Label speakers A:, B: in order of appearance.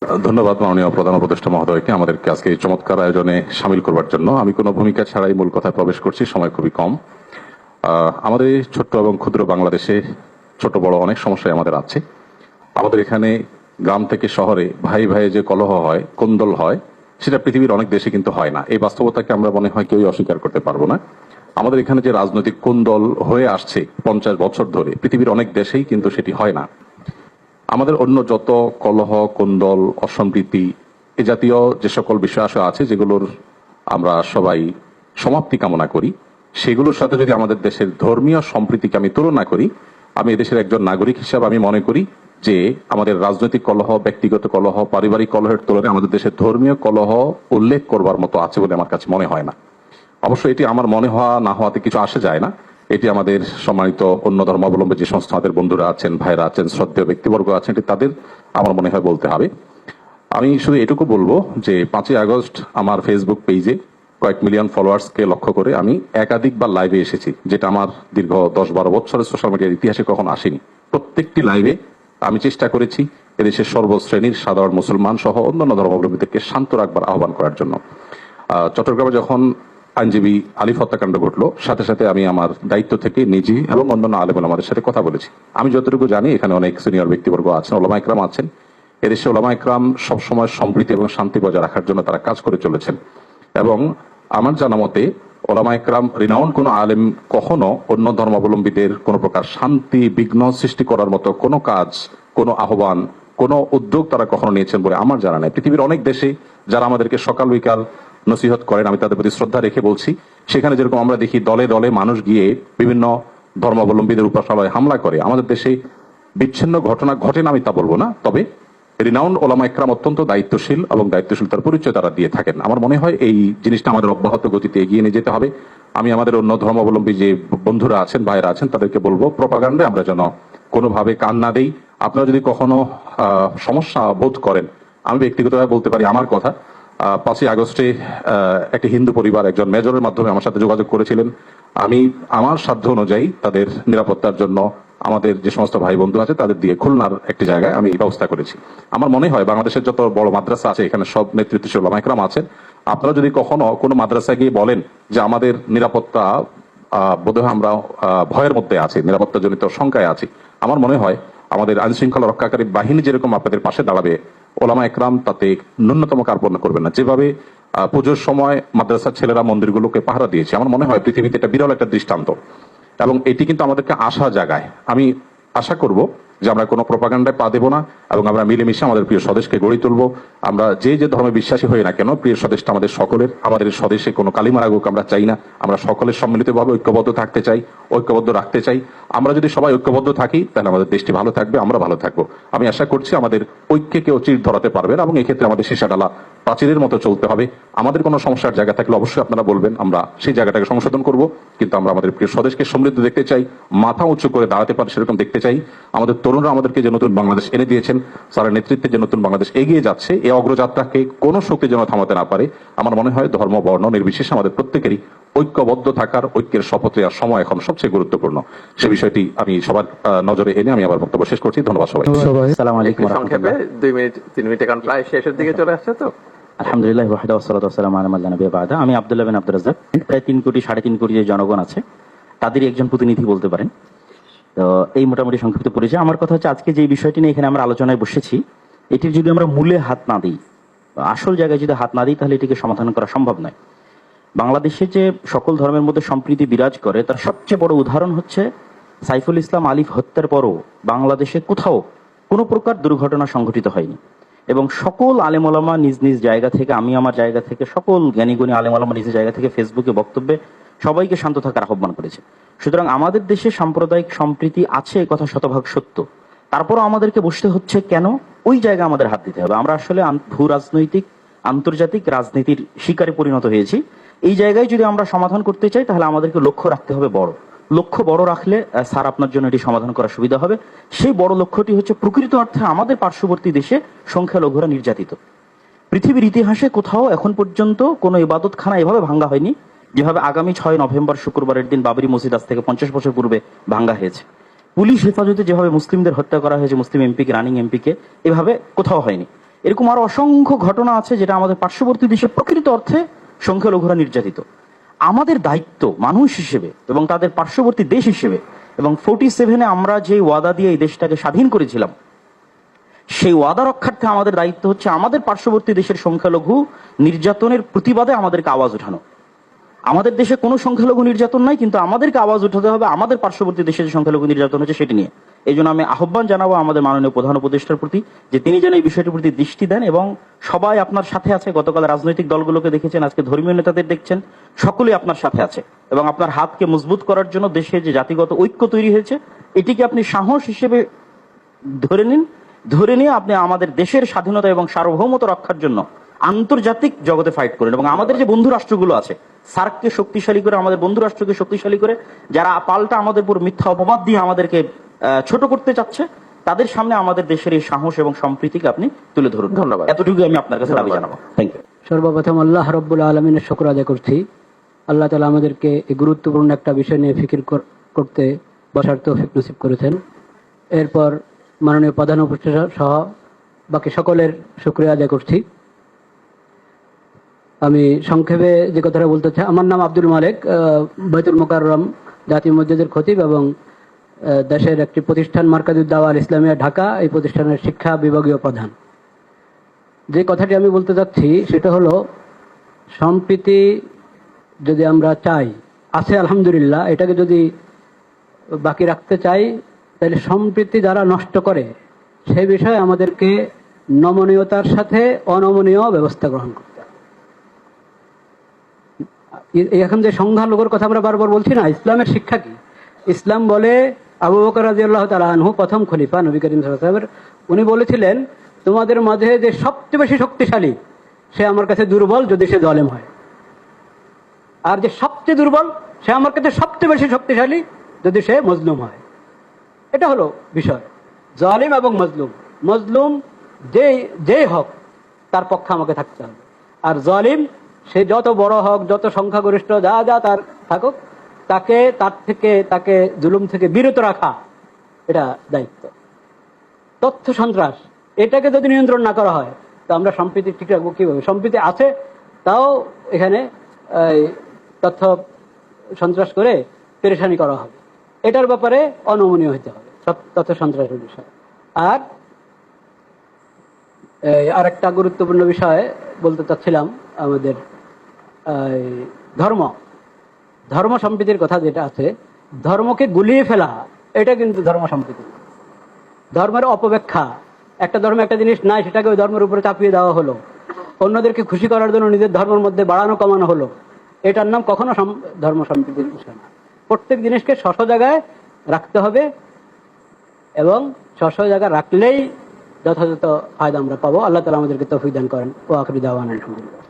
A: ধন্যবাদ মাননীয় প্রধান উপদেষ্টা মহোদয়কে আমাদেরকে আজকে এই চমৎকার আয়োজনে সামিল করবার জন্য। আমি কোনো ভূমিকা ছাড়াই মূল কথায় প্রবেশ করছি, সময় খুবই কম। আমাদের এই ছোট্ট এবং ক্ষুদ্র বাংলাদেশে ছোট বড় অনেক সমস্যায় আমাদের আছে। আমাদের এখানে গ্রাম থেকে শহরে ভাই ভাই যে কলহ হয়, কোন্দল হয়, সেটা পৃথিবীর অনেক দেশে কিন্তু হয় না। এই বাস্তবতাকে আমরা মনে হয় কেউই অস্বীকার করতে পারবো না। আমাদের এখানে যে রাজনৈতিক কোন্দল হয়ে আসছে 50 বছর ধরে, পৃথিবীর অনেক দেশেই কিন্তু সেটি হয় না। আমাদের অন্য যত কলহ, কোন্দল, অসম্প্রীতি এ জাতীয় যে সকল বিষয় আছে যেগুলোর আমরা সবাই সমাপ্তি কামনা করি, সেগুলোর সাথে যদি আমাদের দেশের ধর্মীয় সম্প্রীতিকে আমি তুলনা করি, আমি এদেশের একজন নাগরিক হিসাবে আমি মনে করি যে আমাদের রাজনৈতিক কলহ, ব্যক্তিগত কলহ, পারিবারিক কলহের তুলনায় আমাদের দেশের ধর্মীয় কলহ উল্লেখ করবার মতো আছে বলে আমার কাছে মনে হয় না। অবশ্য এটি আমার মনে হওয়া না হওয়াতে কিছু আসে যায় না। এটি আমাদের সম্মানিত অন্য ধর্মাবলম্বী যে সমস্ত আমাদের বন্ধুরা আছেন, ভাইরা আছেন, শ্রদ্ধেয় ব্যক্তিবর্গ আছেন, এটি তাদের আমার মনে হয় বলতে হবে। আমি শুধু এটুকু বলবো যে 5ই আগস্ট আমার ফেসবুক পেজে কয়েক মিলিয়ন ফলোয়ার্সকে লক্ষ্য করে আমি একাধিকবার লাইভে এসেছি, যেটা আমার দীর্ঘ 10-12 বছরের সোশ্যাল মিডিয়ার ইতিহাসে কখনো আসেনি। প্রত্যেকটি লাইভে আমি চেষ্টা করেছি এদেশের সর্বশ্রেণীর সাধারণ মুসলমান সহ অন্যান্য ধর্মাবলম্বীদেরকে শান্ত রাখবার আহ্বান করার জন্য। চট্টগ্রামে যখন আইনজীবী আলিফ হত্যাকাণ্ড ঘটলো, সাথে সাথে আমি আমার দায়িত্ব থেকে নিজে এবং অন্যান্য আলেম ওলামাদের সাথে কথা বলেছি। আমি যতটুকু জানি এখানে অনেক সিনিয়র ব্যক্তিবর্গ আছেন, ওলামা ইকরাম আছেন। এদেশে ওলামা ইকরাম সবসময় সম্প্রীতি এবং শান্তি বজায় রাখার জন্য তারা কাজ করে চলেছেন। এবং আমার জানা মতে ওলামা ইকরাম রিনাউন্ড কোনো আলেম কখনো অন্য ধর্মাবলম্বীদের কোনো প্রকার শান্তি বিঘ্ন সৃষ্টি করার মতো কোনো কাজ, কোনো আহ্বান, কোনো উদ্যোগ তারা কখনো নিয়েছেন বলে আমার জানা নেই। পৃথিবীর অনেক দেশে যারা আমাদেরকে সকাল বিকাল নসিহত করেন, আমি তাদের প্রতি শ্রদ্ধা রেখে বলছি, সেখানে যেরকম আমরা দেখি দলে দলে মানুষ গিয়ে বিভিন্ন ধর্মাবলম্বীদের উপাসনালয়ে হামলা করে, আমাদের দেশে বিচ্ছিন্ন ঘটনা ঘটে না আমি তা বলবো না, তবে রিনাউন্ড ওলামা ইকরাম অত্যন্ত দায়িত্বশীল এবং দায়িত্বশীলতার পরিচয় তারা দিয়ে থাকেন। আমার মনে হয় এই জিনিসটা আমাদের অব্যাহত গতিতে এগিয়ে নিয়ে যেতে হবে। আমি আমাদের অন্য ধর্মাবলম্বী যে বন্ধুরা আছেন, ভাইরা আছেন, তাদেরকে বলবো প্রপাগান্ডায় আমরা যেন কোনোভাবে কান না দেই। আপনারা যদি কখনো সমস্যা বোধ করেন, আমি ব্যক্তিগতভাবে বলতে পারি আমার কথা, 5ই আগস্টে একটি হিন্দু পরিবার একজন মেজরের মাধ্যমে আমার সাথে যোগাযোগ করেছিলেন। আমি আমার সাধ্য অনুযায়ী তাদের নিরাপত্তার জন্য আমাদের যে সমস্ত ভাই বন্ধু আছে তাদের দিয়ে খুলনার একটি জায়গায় আমি ব্যবস্থা করেছি। আমার মনে হয় বাংলাদেশের যত বড় মাদ্রাসা আছে এখানে সব নেতৃত্বশীল ওলামা ইকরাম আছেন। আপনারা যদি কখনো কোনো মাদ্রাসায় গিয়ে বলেন যে আমাদের নিরাপত্তা বোধহয় আমরা ভয়ের মধ্যে আছি, নিরাপত্তা জনিত শঙ্কায় আছি, আমার মনে হয় আমাদের আইন শৃঙ্খলা রক্ষাকারী বাহিনী যেরকম আপনাদের পাশে দাঁড়াবে, ওলামা ইকরাম তাতে ন্যূনতম কার্পণ্য করবেন না। যেভাবে পুজোর সময় মাদ্রাসার ছেলেরা মন্দিরগুলোকে পাহারা দিয়েছে, আমার মনে হয় পৃথিবীতে এটা বিরল একটা দৃষ্টান্ত এবং এটি কিন্তু আমাদেরকে আশা জাগায়। আমি আশা করব যে আমরা কোনো প্রপাগান্ডায় পা দেব না এবং আমরা মিলেমিশে আমাদের প্রিয় স্বদেশকে গড়ে তুলব। আমরা যে যে ধর্মে বিশ্বাসী হই না কেন, প্রিয় স্বদেশটা আমাদের সকলের। আমাদের স্বদেশে কোনো কালিমা লাগুক আমরা চাই না। আমরা সকলের সম্মিলিতভাবে ঐক্যবদ্ধ থাকতে চাই, ঐক্যবদ্ধ রাখতে চাই। আমরা যদি সবাই ঐক্যবদ্ধ থাকি তাহলে আমাদের দেশটি ভালো থাকবে, আমরা ভালো থাকবো। আমি আশা করছি আমাদের ঐক্যে কেউ চির ধরাতে পারবে না এবং এক্ষেত্রে আমাদের সীসাডালা প্রাচীরের মতো চলতে হবে। আমাদের কোনো সমস্যার জায়গা থাকলে অবশ্যই আপনারা বলবেন, আমরা সেই জায়গাটাকে সংশোধন করব। কিন্তু আমরা আমাদের প্রিয় স্বদেশকে সমৃদ্ধ দেখতে চাই, মাথা উঁচু করে দাঁড়াতে পারে সেরকম দেখতে চাই। আমাদের তরুণরা আমাদেরকে যে নতুন বাংলাদেশ এনে দিয়েছেন, তারা নেতৃত্বে যে নতুন বাংলাদেশ এগিয়ে যাচ্ছে, এই অগ্রযাত্রাকে কোনো শক্তি যেন থামাতে না পারে। আমার মনে হয় ধর্ম বর্ণ নির্বিশেষে আমাদের প্রত্যেকেরই ঐক্যবদ্ধ থাকার, ঐক্যের শপথ নেওয়ার সময় এখন সবচেয়ে গুরুত্বপূর্ণ। সে বিষয়টি আমি সবার নজরে এনে আমি আমার বক্তব্য শেষ করছি। ধন্যবাদ সবাই।
B: আসসালামু আলাইকুম। সংক্ষেপে 2 মিনিট 3 মিনিট এখন প্রায় শেষের দিকে চলে আসছে তো।
C: আলহামদুলিল্লাহ ওয়াহদা ওয়াসসালাতু ওয়াসসালামু আলা মান লা নাবিয়্যা বা'দা। আমি আব্দুল্লাহ বিন আব্দুর রাজ্জাক। প্রায় 3 কোটি 3.5 কোটি যে জনগণ আছে তাদেরই একজন প্রতিনিধি বলতে পারেন। তো এই মোটামুটি সংক্ষিপ্ত পরিচয়। আমার কথা হচ্ছে আজকে যে বিষয়টি নিয়ে এখানে আমরা আলোচনায় বসেছি, এটির যদি আমরা মূলে হাত না দিই, আসল জায়গায় যদি হাত না দিই, তাহলে এটিকে সমাধান করা সম্ভব নয়। বাংলাদেশে যে সকল ধর্মের মধ্যে সম্প্রীতি বিরাজ করে তার সবচেয়ে বড় উদাহরণ হচ্ছে সাইফুল ইসলাম আলিফ হত্যার পরও বাংলাদেশে কোথাও কোনো প্রকার দুর্ঘটনা সংঘটিত হয়নি এবং সকল আলেম ওলামা নিজ নিজ জায়গা থেকে, আমি আমার জায়গা থেকে, সকল জ্ঞানীগুণী আলেম ওলামা নিজ জায়গা থেকে ফেসবুকে বক্তব্যে সবাইকে শান্ত থাকার আহ্বান করেছে। সুতরাং আমাদের দেশে সাম্প্রদায়িক সম্প্রীতি আছে, কথা শতভাগ সত্য। তারপরও আমাদেরকে বসতে হচ্ছে কেন? ওই জায়গায় আমাদের হাত দিতে হবে। আমরা আসলে ভূ রাজনৈতিক আন্তর্জাতিক রাজনীতির শিকারে পরিণত হয়েছি। এই জায়গায় যদি আমরা সমাধান করতে চাই তাহলে আমাদেরকে লক্ষ্য রাখতে হবে বড়। লক্ষ্য বড় রাখলে স্যার আপনার জন্য এটি সমাধান করা সুবিধা হবে। সেই বড় লক্ষ্যটি হচ্ছে প্রকৃত অর্থে আমাদের পার্শ্ববর্তী দেশে সংখ্যালঘুরা নির্যাতিত। পৃথিবীর ইতিহাসে কোথাও এখন পর্যন্ত কোনো ইবাদতখানা এভাবে ভাঙ্গা হয়নি যেভাবে আগামী 6 নভেম্বর শুক্রবারের দিন বাবরি মসজিদ আজ থেকে 50 বছর পূর্বে ভাঙ্গা হয়েছে। পুলিশ হেফাজতে যেভাবে মুসলিমদের হত্যা করা হয়েছে, মুসলিম এমপিকে, রানিং এমপিকে, এভাবে কোথাও হয়নি। এরকম আরো অসংখ্য ঘটনা আছে যেটা আমাদের পার্শ্ববর্তী দেশে প্রকৃত অর্থে সংখ্যালঘুরা নির্যাতিত। আমাদের দায়িত্ব মানুষ হিসেবে এবং তাদের পার্শ্ববর্তী দেশ হিসেবে, এবং 47-এ আমরা যে ওয়াদা দিয়ে এই দেশটাকে স্বাধীন করেছিলাম, সেই ওয়াদা রক্ষার্থে আমাদের দায়িত্ব হচ্ছে আমাদের পার্শ্ববর্তী দেশের সংখ্যালঘু নির্যাতনের প্রতিবাদে আমাদেরকে আওয়াজ উঠানো। আমাদের দেশে কোনো সংখ্যালঘু নির্যাতন নাই, কিন্তু আমাদেরকে আওয়াজ উঠাতে হবে আমাদের পার্শ্ববর্তী দেশে যে সংখ্যালঘু নির্যাতন হচ্ছে সেটি নিয়ে। এই জন্য আমি আহ্বান জানাবো আমাদের মাননীয় প্রধান উপদেষ্টার প্রতি যে তিনি যেন এই বিষয়টির প্রতি দৃষ্টি দেন, এবং সবাই আপনার সাথে আছে। গতকাল রাজনৈতিক দলগুলোকে দেখেছেন, আজকে ধর্মীয় নেতাদের দেখছেন, সকলেই আপনার সাথে আছে, এবং আপনার হাতকে মজবুত করার জন্য দেশে যে জাতিগত ঐক্য তৈরি হয়েছে এটিকে আপনি সাহস হিসেবে ধরে নিন। ধরে নিয়ে আপনি আমাদের দেশের স্বাধীনতা এবং সার্বভৌমত্ব রক্ষার জন্য আন্তর্জাতিক জগতে ফাইট করেন, এবং আমাদের যে বন্ধু রাষ্ট্রগুলো আছে সার্ককে শক্তিশালী করে, আমাদের বন্ধু রাষ্ট্রকে শক্তিশালী করে, যারা পাল্টা আমাদের উপর মিথ্যা অপবাদ দিয়ে আমাদেরকে ছোট করতে চাচ্ছে, তাদের সামনে আমাদের দেশের এই সাহস এবং সম্প্রীতিকে আপনি তুলে ধরুন।
B: ধন্যবাদ।
C: এতটুকু আমি আপনার কাছে দাবি জানাবো। Thank you.
D: সর্বপ্রথম আল্লাহ রাব্বুল আলামিনের শুকর আদায় করছি। আল্লাহ তাআলা আমাদেরকে এই গুরুত্বপূর্ণ একটা বিষয় নিয়ে ফিকির করতে বসার তৌফিক নসিব করেছেন। এরপর মাননীয় প্রধান উপদেষ্টা সহ বাকি সকলের শুকরিয়া আদায় করছি। আমি সংক্ষেপে যে কথাটা বলতে চাই, আমার নাম আব্দুল মালেক, বাইতুল মোকাররম জাতীয় মসজিদের খতিব এবং দেশের একটি প্রতিষ্ঠান মার্কাজুদ দাওয়া আল ইসলামিয়া ঢাকা, এই প্রতিষ্ঠানের শিক্ষা বিভাগীয় প্রধান। যে কথাটি আমি বলতে চাচ্ছি সেটা হলো, সম্প্রীতি যদি আমরা চাই, আছে আলহামদুলিল্লাহ, এটাকে যদি বাকি রাখতে চাই, তাহলে সম্প্রীতি যারা নষ্ট করে সেই বিষয়ে আমাদেরকে নমনীয়তার সাথে অনমনীয় ব্যবস্থা গ্রহণ করতে হবে। এখন যে সংখ্যালঘুর কথা আমরা বারবার বলছি না, ইসলামের শিক্ষা কি? ইসলাম বলে, আবু বকর রাদিয়াল্লাহু তাআলা আনহু প্রথম খলিফা নবী করিম সাল্লাল্লাহু আলাইহি ওয়াসাল্লাম, উনি বলেছিলেন, তোমাদের মাঝে যে সবচেয়ে বেশি শক্তিশালী সে আমার কাছে দুর্বল যদি সে জালেম হয়, আর যে সবচেয়ে দুর্বল সে আমার কাছে সবচেয়ে বেশি শক্তিশালী যদি সে মজলুম হয়। এটা হলো বিষয়, জালিম এবং মজলুম। মজলুম যেই হোক তার পক্ষে আমাকে থাকতে হবে, আর জালিম সে যত বড় হোক, যত সংখ্যাগরিষ্ঠ যা যা তার থাকুক, তাকে জুলুম থেকে বিরত রাখা এটা দায়িত্ব। তথ্য সন্ত্রাস, এটাকে যদি নিয়ন্ত্রণ না করা হয় তো আমরা সম্প্রীতি ঠিক রাখবো কিভাবে? সম্প্রীতি আছে, তাও এখানে তথ্য সন্ত্রাস করে পেরেশানি করা হবে। এটার ব্যাপারে অনমনীয় হতে হবে তথ্য সন্ত্রাসের বিষয়। আর আরেকটা গুরুত্বপূর্ণ বিষয় বলতে চাচ্ছিলাম, আমাদের ধর্ম সম্প্রীতির কথা যেটা আছে, ধর্মকে গুলিয়ে ফেলা এটা কিন্তু ধর্ম সম্প্রীতি। ধর্মের অপব্যাখ্যা, একটা ধর্মে একটা জিনিস নাই, সেটাকে ওই ধর্মের উপরে চাপিয়ে দেওয়া হলো, অন্যদেরকে খুশি করার জন্য নিজের ধর্মের মধ্যে বাড়ানো কমানো হলো, এটার নাম কখনো ধর্ম সম্প্রীতির বিষয় না। প্রত্যেক জিনিসকে স্ব জায়গায় রাখতে হবে, এবং স্ব জায়গায় রাখলেই যথাযথ ফায়দা আমরা পাবো। আল্লাহ তাআলা আমাদেরকে তৌফিক দান করেন। ওয়া আখিরু দাওয়ানা আলহামদুলিল্লাহ।